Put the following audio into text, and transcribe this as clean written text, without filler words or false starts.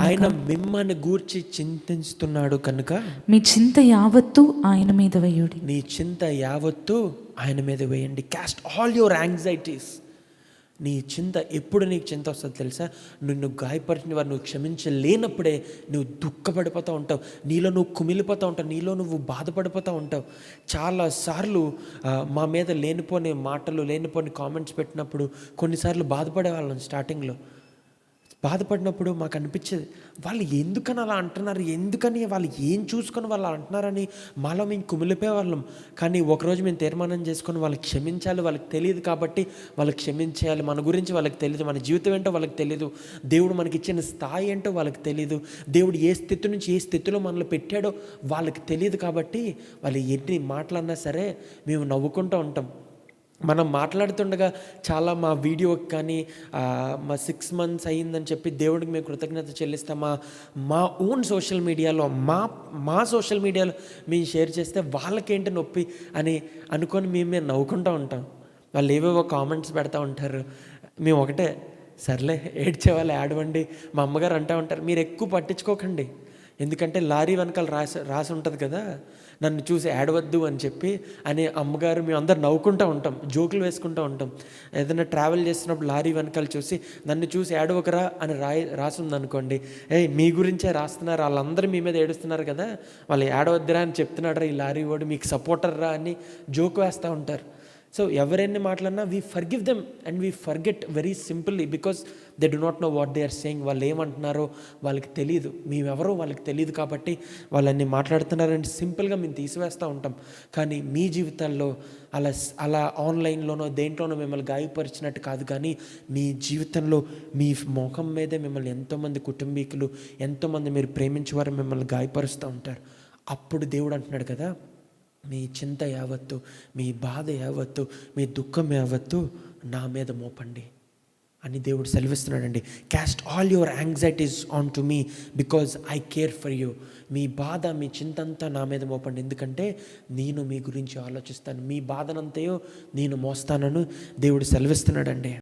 ఆయన మిమ్మల్ని గూర్చి చింతిస్తున్నాడు కనుక మీ చింత యావత్తు ఆయన మీద వేయుడి. నీ చింత యావత్తు ఆయన మీద వేయండి. Caste all your anxieties. నీ చింత ఎప్పుడు నీకు చింత వస్తుంది తెలుసా? నిన్ను గాయపరిచిన వారు నువ్వు క్షమించలేనప్పుడే నువ్వు దుఃఖపడిపోతూ ఉంటావు, నీలో నువ్వు కుమిలిపోతూ ఉంటావు, నీలో నువ్వు బాధపడిపోతూ ఉంటావు. చాలాసార్లు మా మీద లేనిపోని మాటలు, లేనిపోని కామెంట్స్ పెట్టినప్పుడు కొన్నిసార్లు బాధపడే వాళ్ళం. స్టార్టింగ్లో బాధపడినప్పుడు మాకు అనిపించేది, వాళ్ళు ఎందుకని అలా అంటున్నారు, ఎందుకని వాళ్ళు ఏం చూసుకొని వాళ్ళు అంటున్నారని మాలో మేము కుమిలిపోయే వాళ్ళం. కానీ ఒకరోజు మేము తీర్మానం చేసుకొని వాళ్ళకి క్షమించాలి. వాళ్ళకి తెలియదు కాబట్టి వాళ్ళకి క్షమించేయాలి. మన గురించి వాళ్ళకి తెలియదు, మన జీవితం ఏంటో వాళ్ళకి తెలియదు, దేవుడు మనకి ఇచ్చిన స్థాయి ఏంటో వాళ్ళకి తెలియదు, దేవుడు ఏ స్థితి నుంచి ఏ స్థితిలో మనల్ని పెట్టాడో వాళ్ళకి తెలియదు. కాబట్టి వాళ్ళు ఎన్ని మాటలన్నా సరే మేము నవ్వుకుంటూ ఉంటాం. మనం మాట్లాడుతుండగా చాలా మా వీడియోకి కానీ మా 6 months అయ్యిందని చెప్పి దేవుడికి మేము కృతజ్ఞత చెల్లిస్తాం. మా ఓన్ సోషల్ మీడియాలో మా సోషల్ మీడియాలో మేము షేర్ చేస్తే వాళ్ళకేంటి నొప్పి అని అనుకొని మేము నవ్వుకుంటూ ఉంటాం. వాళ్ళు ఏవేవో కామెంట్స్ పెడతా ఉంటారు. మేము ఒకటే, సర్లే ఏడ్చే వాళ్ళు ఏడవండి. మా అమ్మగారు అంటూ ఉంటారు, మీరు ఎక్కువ పట్టించుకోకండి, ఎందుకంటే లారీ వెనకాల రాసి ఉంటుంది కదా, నన్ను చూసి ఏడవద్దు అని చెప్పి అని అమ్మగారు. మేము అందరు నవ్వుకుంటూ ఉంటాం, జోకులు వేసుకుంటూ ఉంటాం. ఏదైనా ట్రావెల్ చేస్తున్నప్పుడు లారీ వెనకాల చూసి నన్ను చూసి ఏడవకరా అని రాసింది అనుకోండి, మీ గురించే రాస్తున్నారు, వాళ్ళందరూ మీ మీద ఏడుస్తున్నారు కదా, వాళ్ళు ఏడవద్దురా అని చెప్తున్నాడు ఈ లారీ వాడు, మీకు సపోర్టర్ రా అని జోక్ వేస్తూ ఉంటారు. సో ఎవరైనా మాట్లాడినా we forgive them and we forget very simply, because they do not know what they are saying. వాళ్ళు ఏమంటున్నారో వాళ్ళకి తెలియదు, మేమెవరో వాళ్ళకి తెలియదు. కాబట్టి వాళ్ళని మాట్లాడుతున్నారని సింపుల్గా మేము తీసివేస్తూ ఉంటాం. కానీ మీ జీవితాల్లో అలా ఆన్లైన్లోనో దేంట్లోనో మిమ్మల్ని గాయపరిచినట్టు కాదు, కానీ మీ జీవితంలో మీ ముఖం మీదే మిమ్మల్ని ఎంతోమంది కుటుంబీకులు, ఎంతోమంది మీరు ప్రేమించేవారు మిమ్మల్ని గాయపరుస్తూ ఉంటారు. అప్పుడు దేవుడు అంటున్నాడు కదా, మీ చింత యావత్తు, మీ బాధ యావత్తు, మీ దుఃఖం యావత్తు నా మీద మోపండి అని దేవుడు సెలవిస్తున్నాడండి. Cast all your anxieties on to me because I care for you. మీ బాధ, మీ చింతంతా నా మీద మోపండి, ఎందుకంటే నేను మీ గురించి ఆలోచిస్తాను, మీ బాధనంతయో నేను మోస్తానని దేవుడు సెలవిస్తున్నాడండి.